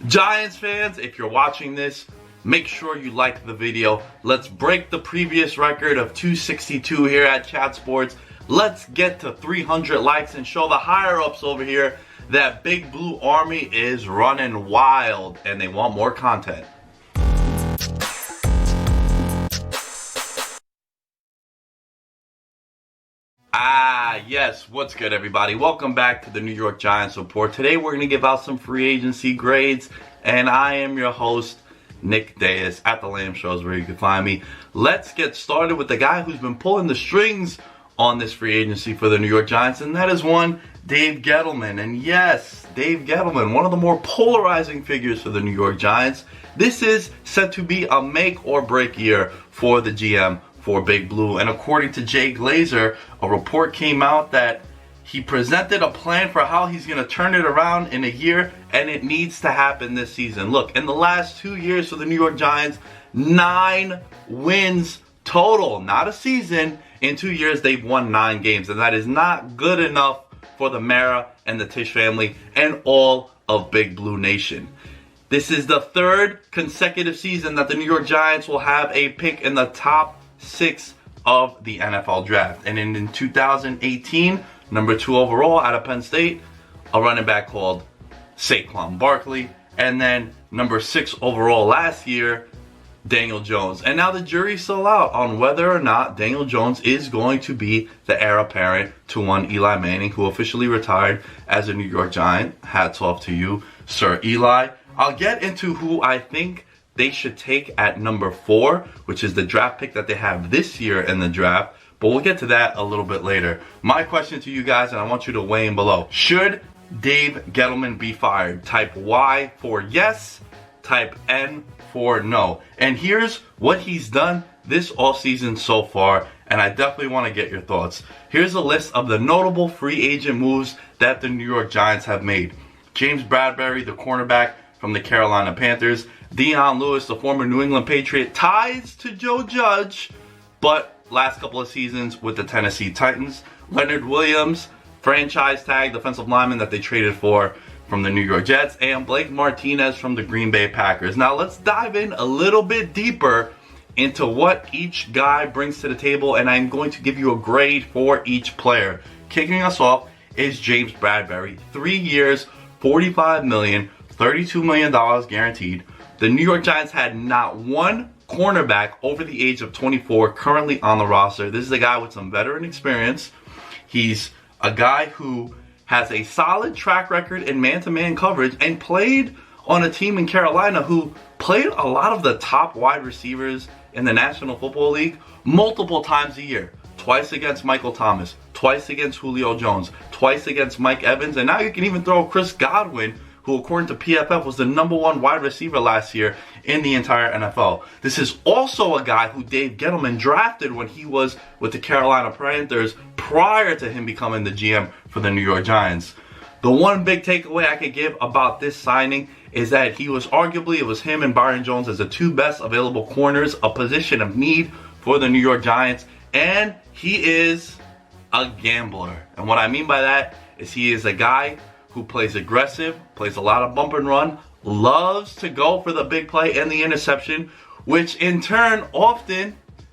Giants fans, if you're watching this, make sure you like the video. Let's break the previous record of 262 here at Chat Sports. Let's get to 300 likes and show the higher-ups over here that Big Blue Army is running wild and they want more content. Yes, what's good everybody? Welcome back to the New York Giants Report. Today we're going to give out some free agency grades, and I am your host, Nick Dais, at The Lamb Shows, where you can find me. Let's get started with the guy who's been pulling the strings on this free agency for the New York Giants, and that is one Dave Gettleman. And yes, Dave Gettleman, one of the more polarizing figures for the New York Giants. This is set to be a make or break year for the GM for Big Blue. And according to Jay Glazer, a report came out that he presented a plan for how he's going to turn it around in a year, and it needs to happen this season. Look, in the last 2 years for the New York Giants, 9 wins total, not a season. In 2 years, they've won 9 games, and that is not good enough for the Mara and the Tisch family and all of Big Blue Nation. This is the 3rd consecutive season that the New York Giants will have a pick in the top 6 of the NFL draft. And in 2018, number 2 overall out of Penn State, a running back called Saquon Barkley. And then number 6 overall last year, Daniel Jones. And now the jury's still out on whether or not Daniel Jones is going to be the heir apparent to one Eli Manning, who officially retired as a New York Giant. Hats off to you, Sir Eli. I'll get into who I think they should take at number 4, which is the draft pick that they have this year in the draft. But we'll get to that a little bit later. My question to you guys, and I want you to weigh in below. Should Dave Gettleman be fired? Type Y for yes, type N for no. And here's what he's done this offseason so far, and I definitely want to get your thoughts. Here's a list of the notable free agent moves that the New York Giants have made. James Bradberry, the cornerback from the Carolina Panthers. Dion Lewis, the former New England Patriot, ties to Joe Judge, but last couple of seasons with the Tennessee Titans. Leonard Williams, franchise tag defensive lineman that they traded for from the New York Jets. And Blake Martinez from the Green Bay Packers. Now let's dive in a little bit deeper into what each guy brings to the table, and I'm going to give you a grade for each player. Kicking us off is James Bradberry. 3 years, $45 million, $32 million guaranteed. The New York Giants had not one cornerback over the age of 24 currently on the roster. This is a guy with some veteran experience. He's a guy who has a solid track record in man-to-man coverage and played on a team in Carolina who played a lot of the top wide receivers in the National Football League multiple times a year. Twice against Michael Thomas, twice against Julio Jones, twice against Mike Evans, and now you can even throw Chris Godwin, who according to PFF was the #1 wide receiver last year in the entire NFL. This is also a guy who Dave Gettleman drafted when he was with the Carolina Panthers prior to him becoming the GM for the New York Giants. The one big takeaway I could give about this signing is that he was arguably, it was him and Byron Jones as the 2 best available corners, a position of need for the New York Giants, and he is a gambler. And what I mean by that is he is a guy who plays aggressive, plays a lot of bump and run, loves to go for the big play and the interception, which in turn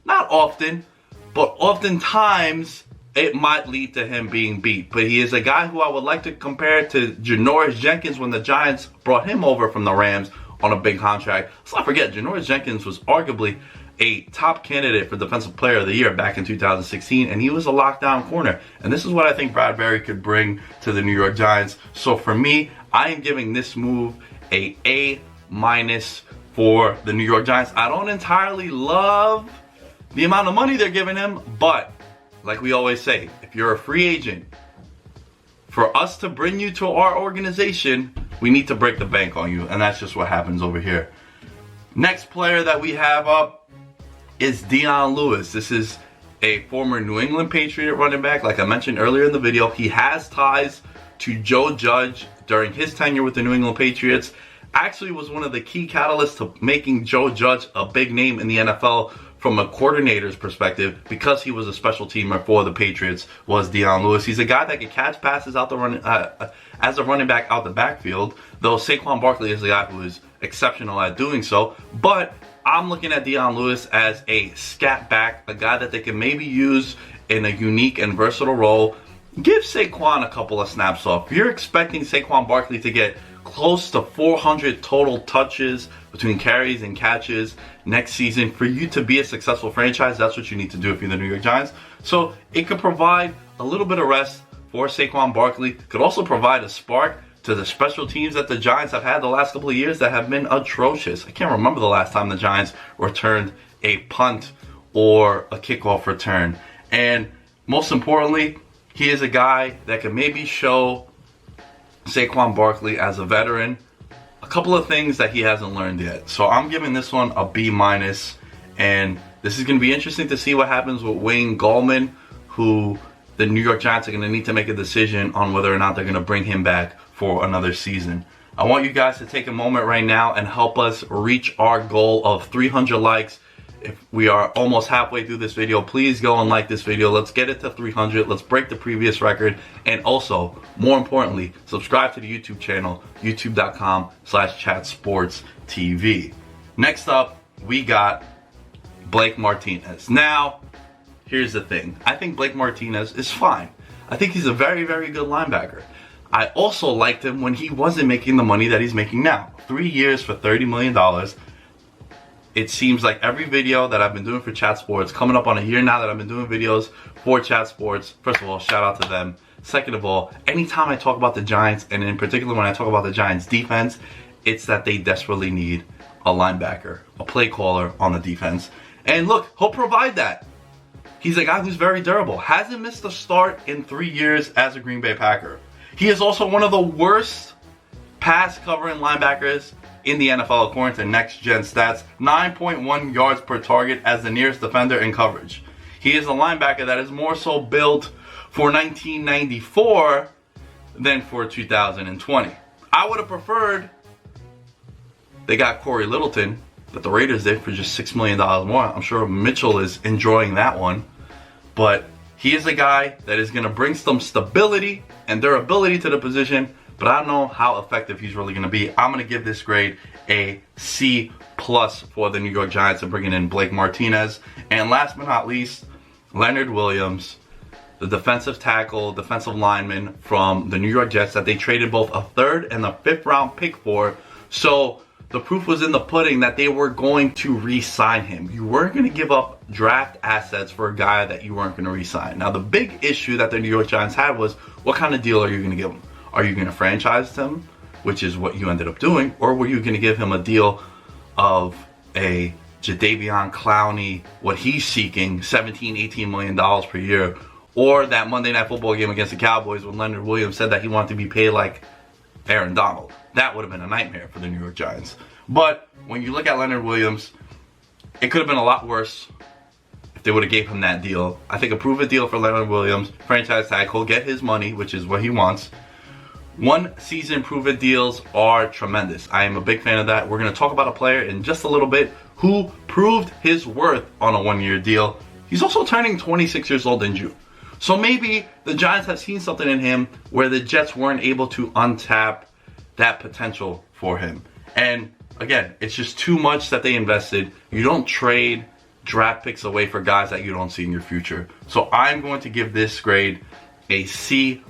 not often, but oftentimes it might lead to him being beat. But he is a guy who I would like to compare to Janoris Jenkins when the Giants brought him over from the Rams on a big contract. Let's not forget, Janoris Jenkins was arguably a top candidate for Defensive Player of the Year back in 2016, and he was a lockdown corner. And this is what I think Bradberry could bring to the New York Giants. So for me, I am giving this move a A- for the New York Giants. I don't entirely love the amount of money they're giving him, but like we always say, if you're a free agent, for us to bring you to our organization, we need to break the bank on you, and that's just what happens over here. Next player that we have up is Dion Lewis. This is a former New England Patriot running back. Like I mentioned earlier in the video, he has ties to Joe Judge during his tenure with the New England Patriots. Actually was one of the key catalysts to making Joe Judge a big name in the NFL from a coordinator's perspective, because he was a special teamer for the Patriots, was Dion Lewis. He's a guy that can catch passes out the run as a running back out the backfield, though Saquon Barkley is a guy who is exceptional at doing so. But I'm looking at Dion Lewis as a scat back, a guy that they can maybe use in a unique and versatile role. Give Saquon a couple of snaps off. You're expecting Saquon Barkley to get close to 400 total touches between carries and catches next season. For you to be a successful franchise, that's what you need to do if you're the New York Giants. So it could provide a little bit of rest for Saquon Barkley. Could also provide a spark to the special teams that the Giants have had the last couple of years that have been atrocious. I can't remember the last time the Giants returned a punt or a kickoff return. And most importantly, he is a guy that can maybe show Saquon Barkley as a veteran a couple of things that he hasn't learned yet. So I'm giving this one a B-, and this is going to be interesting to see what happens with Wayne Gallman, who the New York Giants are going to need to make a decision on whether or not they're going to bring him back for another season. I want you guys to take a moment right now and help us reach our goal of 300 likes. If we are almost halfway through this video, please go and like this video. Let's get it to 300. Let's break the previous record. And also, more importantly, subscribe to the YouTube channel, youtube.com/chatsportstv. Next up, we got Blake Martinez. Now, here's the thing. I think Blake Martinez is fine. I think he's a very, very good linebacker. I also liked him when he wasn't making the money that he's making now. 3 years for $30 million. It seems like every video that I've been doing for Chat Sports, coming up on a year now that I've been doing videos for Chat Sports. First of all, shout out to them. Second of all, anytime I talk about the Giants, and in particular when I talk about the Giants defense, it's that they desperately need a linebacker, a play caller on the defense. And look, he'll provide that. He's a guy who's very durable. Hasn't missed a start in 3 years as a Green Bay Packer. He is also one of the worst pass covering linebackers in the NFL according to Next Gen Stats. 9.1 yards per target as the nearest defender in coverage. He is a linebacker that is more so built for 1994 than for 2020. I would have preferred they got Corey Littleton, but the Raiders did for just $6 million more. I'm sure Mitchell is enjoying that one. But he is a guy that is going to bring some stability and durability to the position, but I don't know how effective he's really going to be. I'm going to give this grade a C+ for the New York Giants and bringing in Blake Martinez. And last but not least, Leonard Williams, the defensive tackle, defensive lineman from the New York Jets that they traded both a 3rd and a 5th round pick for. So the proof was in the pudding that they were going to re-sign him. You weren't going to give up draft assets for a guy that you weren't going to re-sign. Now, the big issue that the New York Giants had was, what kind of deal are you going to give him? Are you going to franchise him, which is what you ended up doing, or were you going to give him a deal of a Jadeveon Clowney, what he's seeking, $17, $18 million per year, or that Monday Night Football game against the Cowboys when Leonard Williams said that he wanted to be paid like Aaron Donald? That would have been a nightmare for the New York Giants. But when you look at Leonard Williams, it could have been a lot worse if they would have gave him that deal. I think a prove-it deal for Leonard Williams, franchise tag, he'll get his money, which is what he wants. 1 season prove-it deals are tremendous. I am a big fan of that. We're going to talk about a player in just a little bit who proved his worth on a 1-year deal. He's also turning 26 years old in June. So maybe the Giants have seen something in him where the Jets weren't able to untap that potential for him. And again, it's just too much that they invested. You don't trade draft picks away for guys that you don't see in your future. So I'm going to give this grade a C+,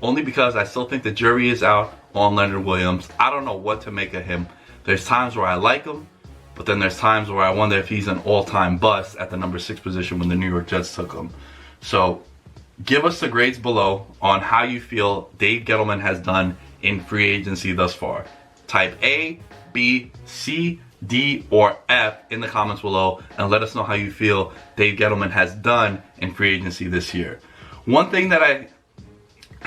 only because I still think the jury is out on Leonard Williams. I don't know what to make of him. There's times where I like him, but then there's times where I wonder if he's an all-time bust at the number 6 position when the New York Jets took him. So give us the grades below on how you feel Dave Gettleman has done in free agency thus far. Type A, B, C, D, or F in the comments below and let us know how you feel Dave Gettleman has done in free agency this year. One thing that I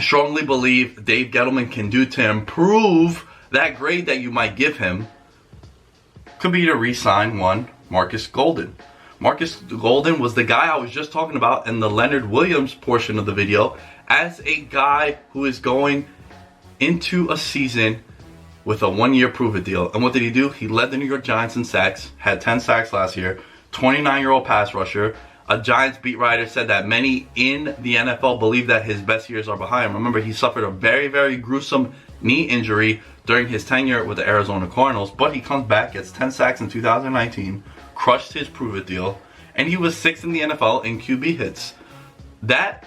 strongly believe Dave Gettleman can do to improve that grade that you might give him could be to re-sign Markus Golden. Markus Golden was the guy I was just talking about in the Leonard Williams portion of the video as a guy who is going into a season with a 1-year prove-it deal. And what did he do? He led the New York Giants in sacks, had 10 sacks last year, 29-year-old pass rusher. A Giants beat writer said that many in the NFL believe that his best years are behind him. Remember, he suffered a very, very gruesome knee injury during his tenure with the Arizona Cardinals, but he comes back, gets 10 sacks in 2019, crushed his prove-it deal, and he was 6th in the NFL in QB hits. That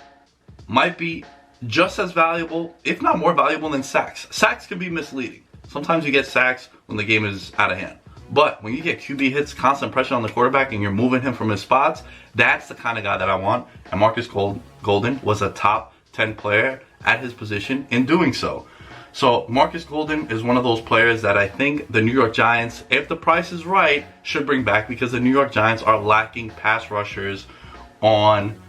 might be just as valuable, if not more valuable, than sacks. Sacks can be misleading. Sometimes you get sacks when the game is out of hand. But when you get QB hits, constant pressure on the quarterback, and you're moving him from his spots, that's the kind of guy that I want. And Markus Golden was a top 10 player at his position in doing so. So Markus Golden is one of those players that I think the New York Giants, if the price is right, should bring back, because the New York Giants are lacking pass rushers on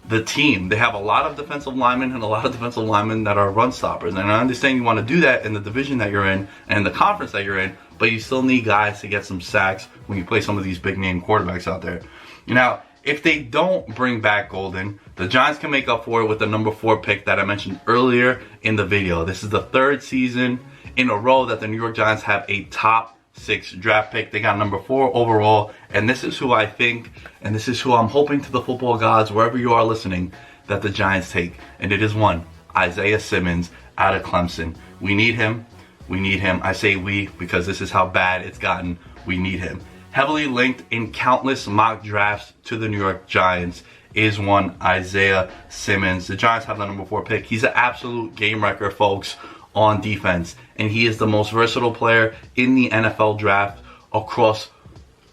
the team. They have a lot of defensive linemen and a lot of defensive linemen that are run stoppers. And I understand you want to do that in the division that you're in and the conference that you're in, but you still need guys to get some sacks when you play some of these big name quarterbacks out there. Now, if they don't bring back Golden, the Giants can make up for it with the number 4 pick that I mentioned earlier in the video. This is the 3rd season in a row that the New York Giants have a top 6 draft pick. They got number 4 overall, and this is who I think, and this is who I'm hoping to the football gods, wherever you are listening, that the Giants take. And it is one, Isaiah Simmons out of Clemson. We need him. We need him. I say we because this is how bad it's gotten. We need him. Heavily linked in countless mock drafts to the New York Giants is one Isaiah Simmons. The Giants have the number 4 pick. He's an absolute game wrecker, folks, on defense. And he is the most versatile player in the NFL draft across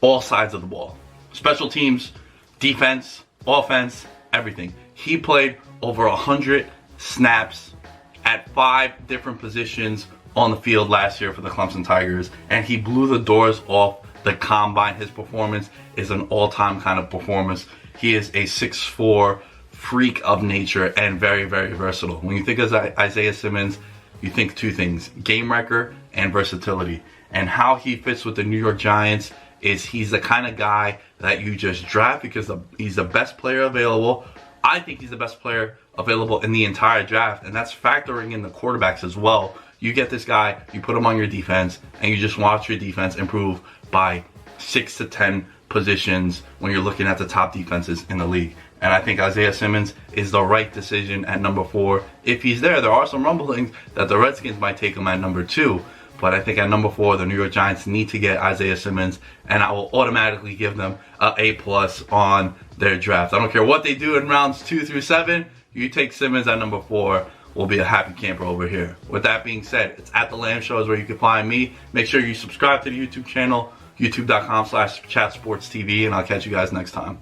all sides of the ball. Special teams, defense, offense, everything. He played over 100 snaps at 5 different positions on the field last year for the Clemson Tigers, and he blew the doors off the combine. His performance is an all-time kind of performance. He is a 6'4" freak of nature and very, very versatile. When you think of Isaiah Simmons, you think 2 things: game wrecker and versatility. And how he fits with the New York Giants is he's the kind of guy that you just draft because he's the best player available. I think he's the best player available in the entire draft, and that's factoring in the quarterbacks as well. You get this guy, you put him on your defense, and you just watch your defense improve by 6 to 10 positions when you're looking at the top defenses in the league. And I think Isaiah Simmons is the right decision at number 4. If he's there, there are some rumblings that the Redskins might take him at number 2. But I think at number 4, the New York Giants need to get Isaiah Simmons, and I will automatically give them an A+ on their draft. I don't care what they do in rounds 2 through 7. You take Simmons at number 4. We'll be a happy camper over here. With that being said, it's at The Lamb Show is where you can find me. Make sure you subscribe to the YouTube channel, youtube.com/chatsportstv, and I'll catch you guys next time.